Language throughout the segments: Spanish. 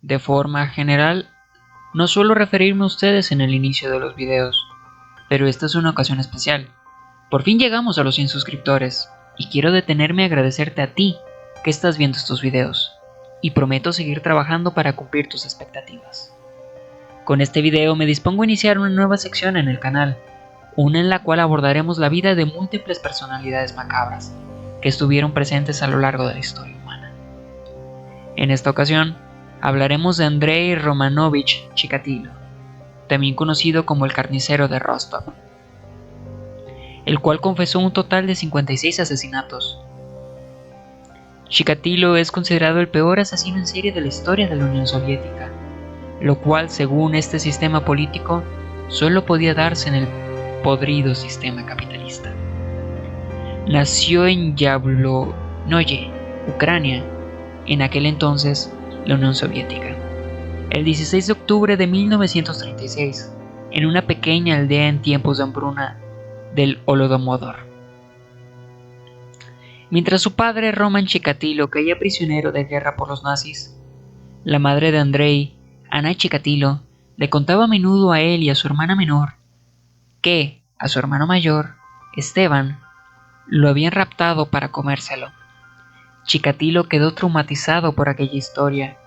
De forma general, no suelo referirme a ustedes en el inicio de los videos, pero esta es una ocasión especial. Por fin llegamos a los 100 suscriptores, y quiero detenerme a agradecerte a ti que estás viendo estos videos, y prometo seguir trabajando para cumplir tus expectativas. Con este video me dispongo a iniciar una nueva sección en el canal, una en la cual abordaremos la vida de múltiples personalidades macabras que estuvieron presentes a lo largo de la historia humana. En esta ocasión, hablaremos de Andrei Romanovich Chikatilo, también conocido como el carnicero de Rostov, el cual confesó un total de 56 asesinatos. Chikatilo es considerado el peor asesino en serie de la historia de la Unión Soviética, lo cual, según este sistema político, solo podía darse en el podrido sistema capitalista. Nació en Yablonoye, Ucrania, en aquel entonces la Unión Soviética, el 16 de octubre de 1936, en una pequeña aldea en tiempos de hambruna del Holodomor. Mientras su padre Roman Chikatilo caía prisionero de guerra por los nazis, la madre de Andrei, Anna Chikatilo, le contaba a menudo a él y a su hermana menor que a su hermano mayor, Esteban, lo habían raptado para comérselo. Chikatilo quedó traumatizado por aquella historia.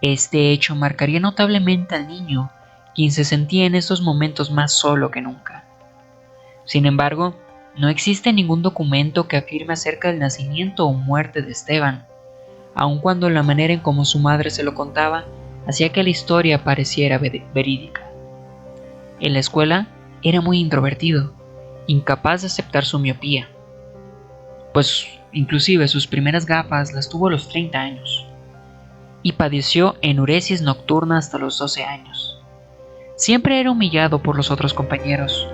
Este hecho marcaría notablemente al niño, quien se sentía en esos momentos más solo que nunca. Sin embargo, no existe ningún documento que afirme acerca del nacimiento o muerte de Esteban, aun cuando la manera en cómo su madre se lo contaba hacía que la historia pareciera verídica. En la escuela era muy introvertido, incapaz de aceptar su miopía, pues inclusive sus primeras gafas las tuvo a los 30 años, y padeció enuresis nocturna hasta los 12 años. Siempre era humillado por los otros compañeros.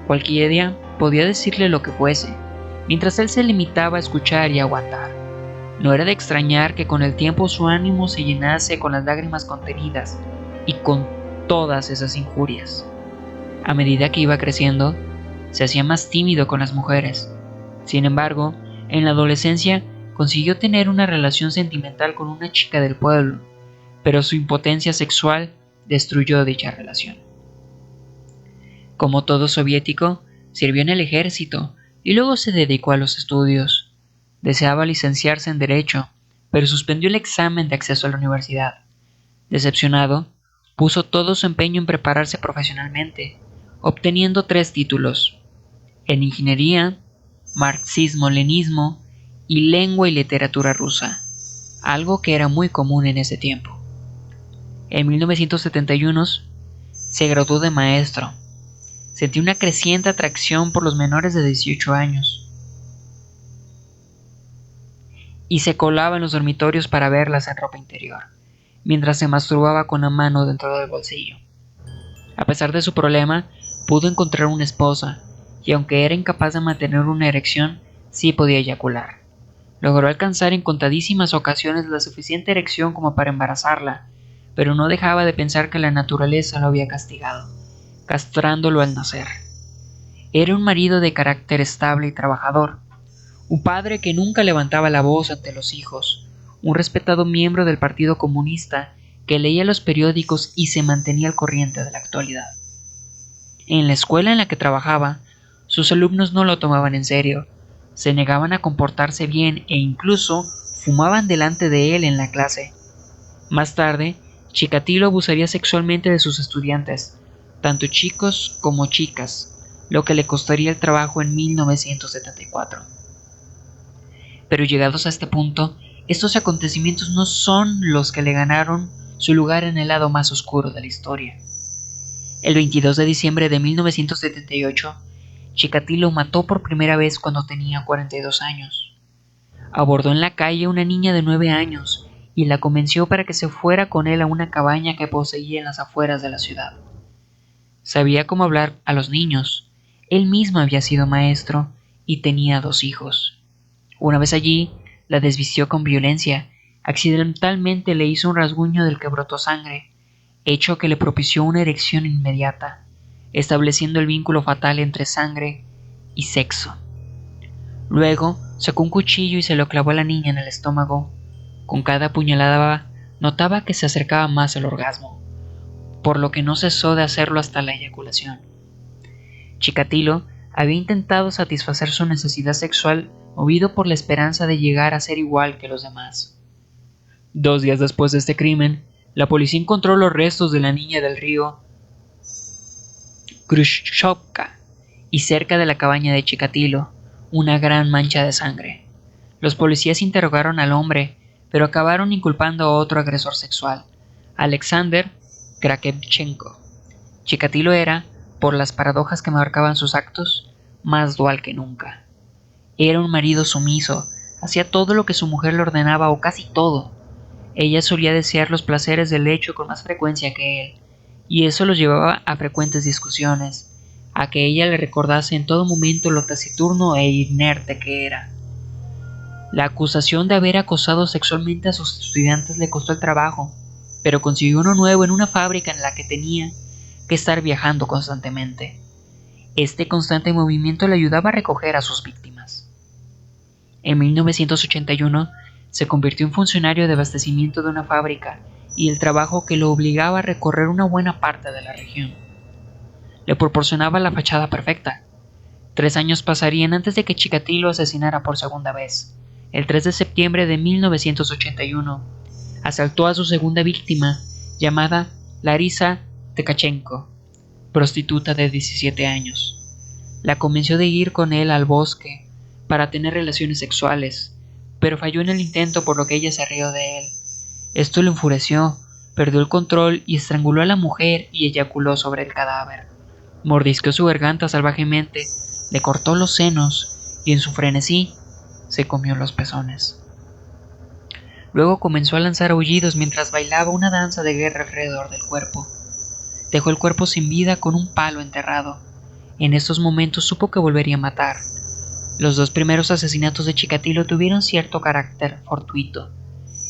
Cualquier día podía decirle lo que fuese, mientras él se limitaba a escuchar y aguantar. No era de extrañar que con el tiempo su ánimo se llenase con las lágrimas contenidas y con todas esas injurias. A medida que iba creciendo, se hacía más tímido con las mujeres. Sin embargo, en la adolescencia consiguió tener una relación sentimental con una chica del pueblo, pero su impotencia sexual destruyó dicha relación. Como todo soviético, sirvió en el ejército y luego se dedicó a los estudios. Deseaba licenciarse en Derecho, pero suspendió el examen de acceso a la universidad. Decepcionado, puso todo su empeño en prepararse profesionalmente, obteniendo 3 títulos: en Ingeniería, Marxismo-Leninismo y Lengua y Literatura Rusa, algo que era muy común en ese tiempo. En 1971 se graduó de maestro. Sentí una creciente atracción por los menores de 18 años y se colaba en los dormitorios para verlas en ropa interior, mientras se masturbaba con la mano dentro del bolsillo. A pesar de su problema, pudo encontrar una esposa, y aunque era incapaz de mantener una erección, sí podía eyacular. Logró alcanzar en contadísimas ocasiones la suficiente erección como para embarazarla, pero no dejaba de pensar que la naturaleza lo había castigado, castrándolo al nacer. Era un marido de carácter estable y trabajador, un padre que nunca levantaba la voz ante los hijos, un respetado miembro del Partido Comunista que leía los periódicos y se mantenía al corriente de la actualidad. En la escuela en la que trabajaba, sus alumnos no lo tomaban en serio, se negaban a comportarse bien e incluso fumaban delante de él en la clase. Más tarde, Chikatilo abusaría sexualmente de sus estudiantes, tanto chicos como chicas, lo que le costaría el trabajo en 1974. Pero llegados a este punto, estos acontecimientos no son los que le ganaron su lugar en el lado más oscuro de la historia. El 22 de diciembre de 1978, Chikatilo mató por primera vez cuando tenía 42 años. Abordó en la calle a una niña de 9 años y la convenció para que se fuera con él a una cabaña que poseía en las afueras de la ciudad. Sabía cómo hablar a los niños. Él mismo había sido maestro y tenía 2 hijos. Una vez allí, la desvistió con violencia. Accidentalmente le hizo un rasguño del que brotó sangre, hecho que le propició una erección inmediata, estableciendo el vínculo fatal entre sangre y sexo. Luego sacó un cuchillo y se lo clavó a la niña en el estómago. Con cada puñalada Notaba que se acercaba más al orgasmo, por lo que no cesó de hacerlo hasta la eyaculación. Chikatilo había intentado satisfacer su necesidad sexual movido por la esperanza de llegar a ser igual que los demás. 2 días después de este crimen, la policía encontró los restos de la niña del río Khrushchevka y cerca de la cabaña de Chikatilo, una gran mancha de sangre. Los policías interrogaron al hombre, pero acabaron inculpando a otro agresor sexual, Alexander Krakevchenko. Chikatilo era, por las paradojas que marcaban sus actos, más dual que nunca. Era un marido sumiso, hacía todo lo que su mujer le ordenaba o casi todo. Ella solía desear los placeres del lecho con más frecuencia que él, y eso los llevaba a frecuentes discusiones, a que ella le recordase en todo momento lo taciturno e inerte que era. La acusación de haber acosado sexualmente a sus estudiantes le costó el trabajo, pero consiguió uno nuevo en una fábrica en la que tenía que estar viajando constantemente. Este constante movimiento le ayudaba a recoger a sus víctimas. En 1981 se convirtió en funcionario de abastecimiento de una fábrica y el trabajo que lo obligaba a recorrer una buena parte de la región le proporcionaba la fachada perfecta. 3 años pasarían antes de que Chikatilo asesinara por segunda vez. El 3 de septiembre de 1981, asaltó a su segunda víctima, llamada Larisa Tkachenko, prostituta de 17 años. La convenció de ir con él al bosque para tener relaciones sexuales, pero falló en el intento, por lo que ella se rió de él. Esto lo enfureció, perdió el control y estranguló a la mujer y eyaculó sobre el cadáver. Mordisqueó su garganta salvajemente, le cortó los senos y en su frenesí se comió los pezones. Luego comenzó a lanzar aullidos mientras bailaba una danza de guerra alrededor del cuerpo. Dejó el cuerpo sin vida con un palo enterrado. En estos momentos supo que volvería a matar. Los 2 primeros asesinatos de Chikatilo tuvieron cierto carácter fortuito.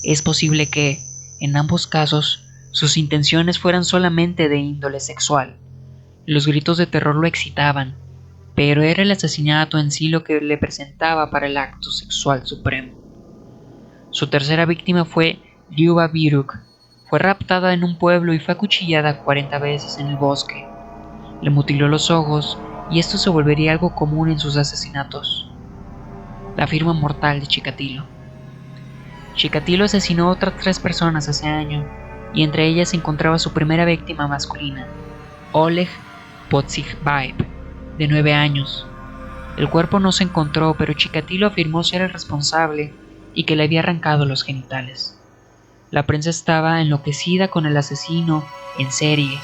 Es posible que, en ambos casos, sus intenciones fueran solamente de índole sexual. Los gritos de terror lo excitaban, pero era el asesinato en sí lo que le presentaba para el acto sexual supremo. Su tercera víctima fue Lyuba Biruk. Fue raptada en un pueblo y fue acuchillada 40 veces en el bosque. Le mutiló los ojos y esto se volvería algo común en sus asesinatos. La firma mortal de Chikatilo. Chikatilo asesinó a otras 3 personas ese año, y entre ellas se encontraba su primera víctima masculina, Oleg Podzikbaev, de 9 años. El cuerpo no se encontró, pero Chikatilo afirmó ser el responsable y que le había arrancado los genitales. La prensa estaba enloquecida con el asesino en serie.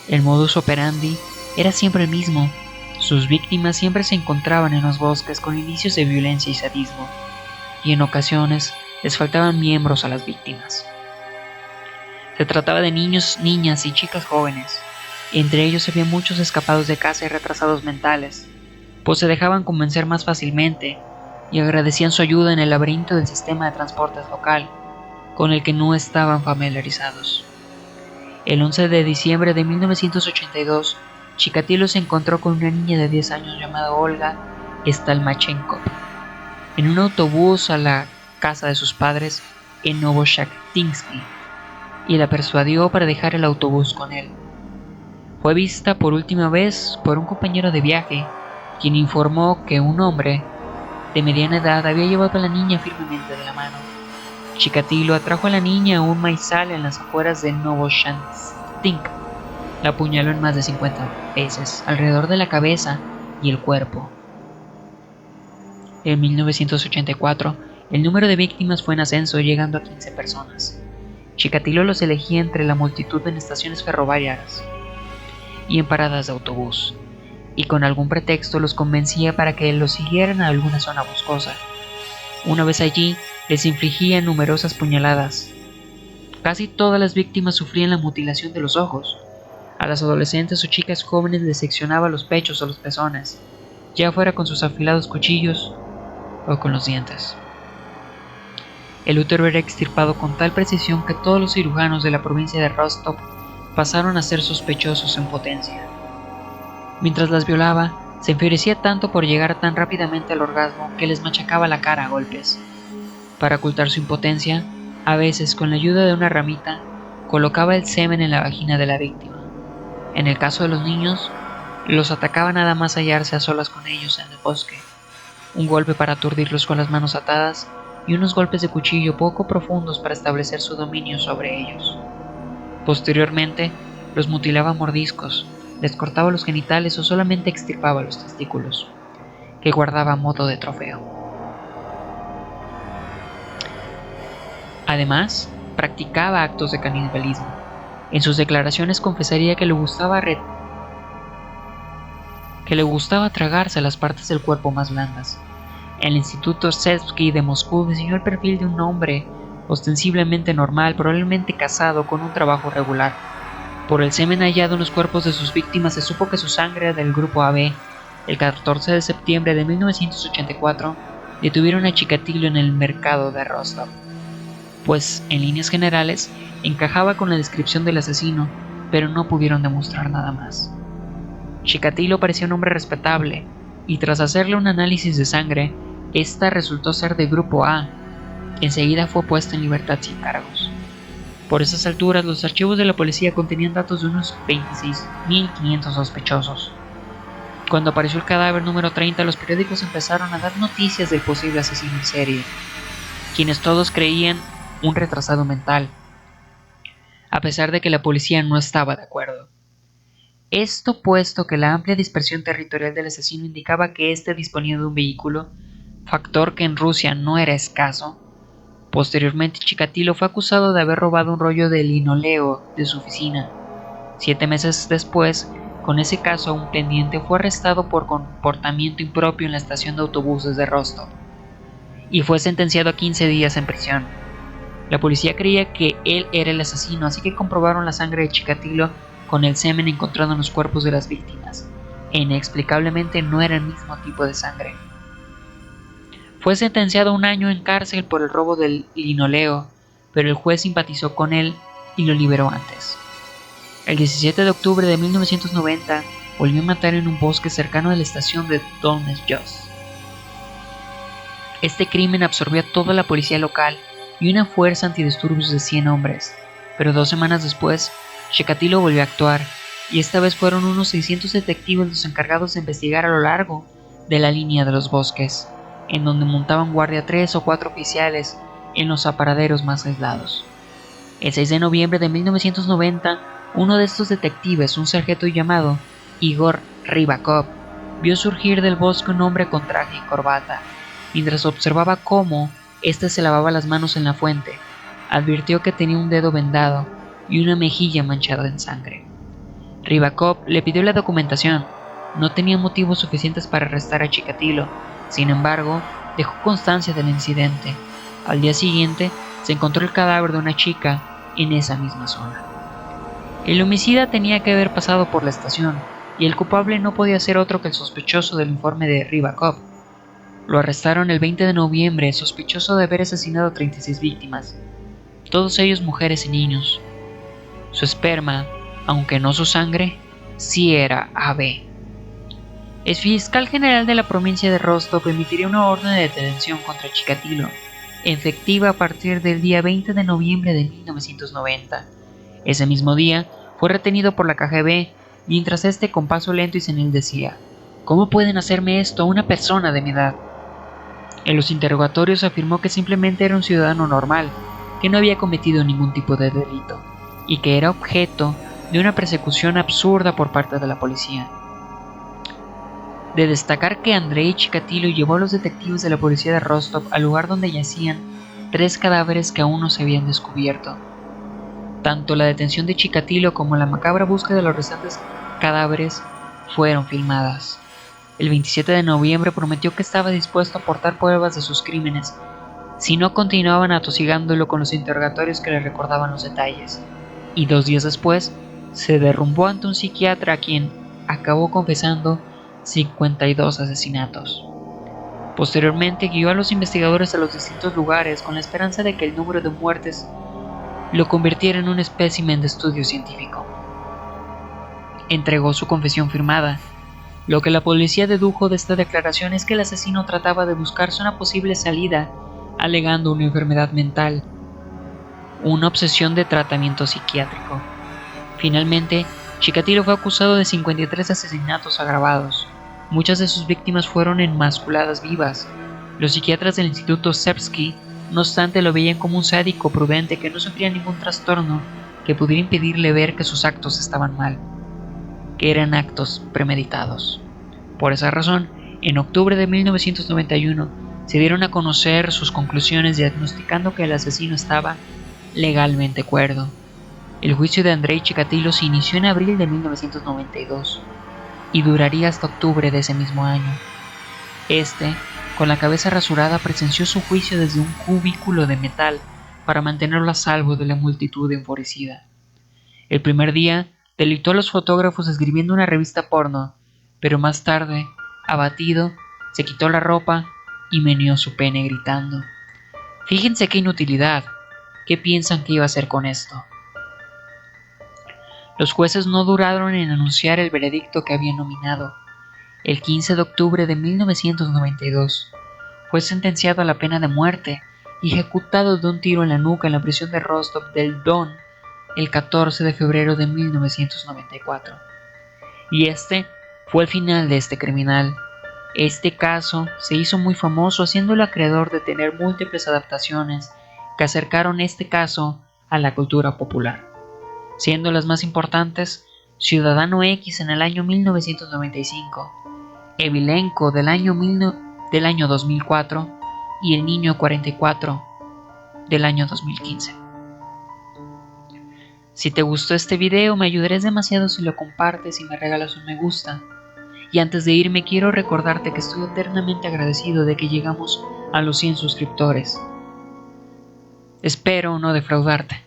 El modus operandi era siempre el mismo. Sus víctimas siempre se encontraban en los bosques con indicios de violencia y sadismo, y en ocasiones les faltaban miembros a las víctimas. Se trataba de niños, niñas y chicas jóvenes. Entre ellos había muchos escapados de casa y retrasados mentales, pues se dejaban convencer más fácilmente y agradecían su ayuda en el laberinto del sistema de transportes local, con el que no estaban familiarizados. El 11 de diciembre de 1982, Chikatilo se encontró con una niña de 10 años llamada Olga Stalmachenkov en un autobús a la casa de sus padres en Novoshaktinsky y la persuadió para dejar el autobús con él. Fue vista por última vez por un compañero de viaje, quien informó que un hombre de mediana edad había llevado a la niña firmemente de la mano. Chikatilo atrajo a la niña a un maizal en las afueras de Novoshanstinsk. La apuñaló en más de 50 veces, alrededor de la cabeza y el cuerpo. En 1984, el número de víctimas fue en ascenso, llegando a 15 personas. Chikatilo los elegía entre la multitud en estaciones ferroviarias y en paradas de autobús, y con algún pretexto los convencía para que los siguieran a alguna zona boscosa. Una vez allí, les infligía numerosas puñaladas. Casi todas las víctimas sufrían la mutilación de los ojos. A las adolescentes o chicas jóvenes les seccionaba los pechos o los pezones, ya fuera con sus afilados cuchillos o con los dientes. El útero era extirpado con tal precisión que todos los cirujanos de la provincia de Rostov pasaron a ser sospechosos en potencia. Mientras las violaba, se enfurecía tanto por llegar tan rápidamente al orgasmo que les machacaba la cara a golpes. Para ocultar su impotencia, A veces, con la ayuda de una ramita, colocaba el semen en la vagina de la víctima. En el caso de los niños, los atacaba nada más hallarse a solas con ellos en el bosque. Un golpe para aturdirlos con las manos atadas y unos golpes de cuchillo poco profundos para establecer su dominio sobre ellos. Posteriormente, los mutilaba a mordiscos, les cortaba los genitales o solamente extirpaba los testículos, que guardaba a modo de trofeo. Además, practicaba actos de canibalismo. En sus declaraciones confesaría que le gustaba tragarse las partes del cuerpo más blandas. El Instituto Sevsky de Moscú diseñó el perfil de un hombre ostensiblemente normal, probablemente casado con un trabajo regular. Por el semen hallado en los cuerpos de sus víctimas se supo que su sangre era del grupo AB. El 14 de septiembre de 1984 detuvieron a Chikatilo en el mercado de Rostov, pues en líneas generales encajaba con la descripción del asesino, pero no pudieron demostrar nada más. Chikatilo parecía un hombre respetable, y tras hacerle un análisis de sangre, esta resultó ser de grupo A. Enseguida fue puesto en libertad sin cargos. Por esas alturas, los archivos de la policía contenían datos de unos 26.500 sospechosos. Cuando apareció el cadáver número 30, los periódicos empezaron a dar noticias del posible asesino en serie, quienes todos creían un retrasado mental, a pesar de que la policía no estaba de acuerdo. Esto puesto que la amplia dispersión territorial del asesino indicaba que éste disponía de un vehículo, factor que en Rusia no era escaso. Posteriormente, Chikatilo fue acusado de haber robado un rollo de linoleo de su oficina. 7 meses después, con ese caso aún pendiente, fue arrestado por comportamiento impropio en la estación de autobuses de Rostov y fue sentenciado a 15 días en prisión. La policía creía que él era el asesino, así que comprobaron la sangre de Chikatilo con el semen encontrado en los cuerpos de las víctimas, e inexplicablemente no era el mismo tipo de sangre. Fue sentenciado a 1 año en cárcel por el robo del linoleo, pero el juez simpatizó con él y lo liberó antes. El 17 de octubre de 1990 volvió a matar en un bosque cercano a la estación de Donetsk. Este crimen absorbió a toda la policía local y una fuerza antidisturbios de 100 hombres, pero 2 semanas después, Chikatilo volvió a actuar, y esta vez fueron unos 600 detectives los encargados de investigar a lo largo de la línea de los bosques, en donde montaban guardia 3 o 4 oficiales en los aparaderos más aislados. El 6 de noviembre de 1990, uno de estos detectives, un sargento llamado Igor Rybakov, vio surgir del bosque un hombre con traje y corbata. Mientras observaba cómo éste se lavaba las manos en la fuente, advirtió que tenía un dedo vendado y una mejilla manchada en sangre. Rybakov le pidió la documentación. No tenía motivos suficientes para arrestar a Chikatilo. Sin embargo, dejó constancia del incidente. Al día siguiente, se encontró el cadáver de una chica en esa misma zona. El homicida tenía que haber pasado por la estación, y el culpable no podía ser otro que el sospechoso del informe de Rybakov. Lo arrestaron el 20 de noviembre, sospechoso de haber asesinado a 36 víctimas, todos ellos mujeres y niños. Su esperma, aunque no su sangre, sí era AB. El fiscal general de la provincia de Rostov emitiría una orden de detención contra Chikatilo, efectiva a partir del día 20 de noviembre de 1990. Ese mismo día, fue retenido por la KGB, mientras este con paso lento y senil decía: ¿Cómo pueden hacerme esto a una persona de mi edad? En los interrogatorios afirmó que simplemente era un ciudadano normal, que no había cometido ningún tipo de delito, y que era objeto de una persecución absurda por parte de la policía. De destacar que Andrei Chikatilo llevó a los detectives de la policía de Rostov al lugar donde yacían 3 cadáveres que aún no se habían descubierto. Tanto la detención de Chikatilo como la macabra búsqueda de los restantes cadáveres fueron filmadas. El 27 de noviembre prometió que estaba dispuesto a aportar pruebas de sus crímenes si no continuaban atosigándolo con los interrogatorios que le recordaban los detalles, y 2 días después se derrumbó ante un psiquiatra a quien acabó confesando 52 asesinatos. Posteriormente guió a los investigadores a los distintos lugares con la esperanza de que el número de muertes lo convirtiera en un espécimen de estudio científico. Entregó su confesión firmada. Lo que la policía dedujo de esta declaración es que el asesino trataba de buscarse una posible salida, alegando una enfermedad mental. una obsesión de tratamiento psiquiátrico. Finalmente, Chikatilo fue acusado de 53 asesinatos agravados. Muchas de sus víctimas fueron enmasculadas vivas. Los psiquiatras del Instituto Serbsky, no obstante, lo veían como un sádico prudente que no sufría ningún trastorno que pudiera impedirle ver que sus actos estaban mal, que eran actos premeditados. Por esa razón, en octubre de 1991 se dieron a conocer sus conclusiones diagnosticando que el asesino estaba legalmente cuerdo. El juicio de Andrei Chikatilo se inició en abril de 1992 y duraría hasta octubre de ese mismo año. Con la cabeza rasurada, presenció su juicio desde un cubículo de metal para mantenerlo a salvo de la multitud enfurecida. El primer día, deleitó a los fotógrafos escribiendo una revista porno, pero más tarde, abatido, se quitó la ropa y meneó su pene gritando: «Fíjense qué inutilidad, ¿qué piensan que iba a hacer con esto?». Los jueces no duraron en anunciar el veredicto que habían nominado. El 15 de octubre de 1992, fue sentenciado a la pena de muerte y ejecutado de un tiro en la nuca en la prisión de Rostov del Don el 14 de febrero de 1994. Y fue el final de este criminal. Este caso se hizo muy famoso, haciéndolo acreedor de tener múltiples adaptaciones que acercaron este caso a la cultura popular, siendo las más importantes Ciudadano X en el año 1995, Evilenko del año 2004 y El Niño 44 del año 2015. Si te gustó este video, me ayudarías demasiado si lo compartes y me regalas un me gusta. Y antes de irme, quiero recordarte que estoy eternamente agradecido de que llegamos a los 100 suscriptores. Espero no defraudarte.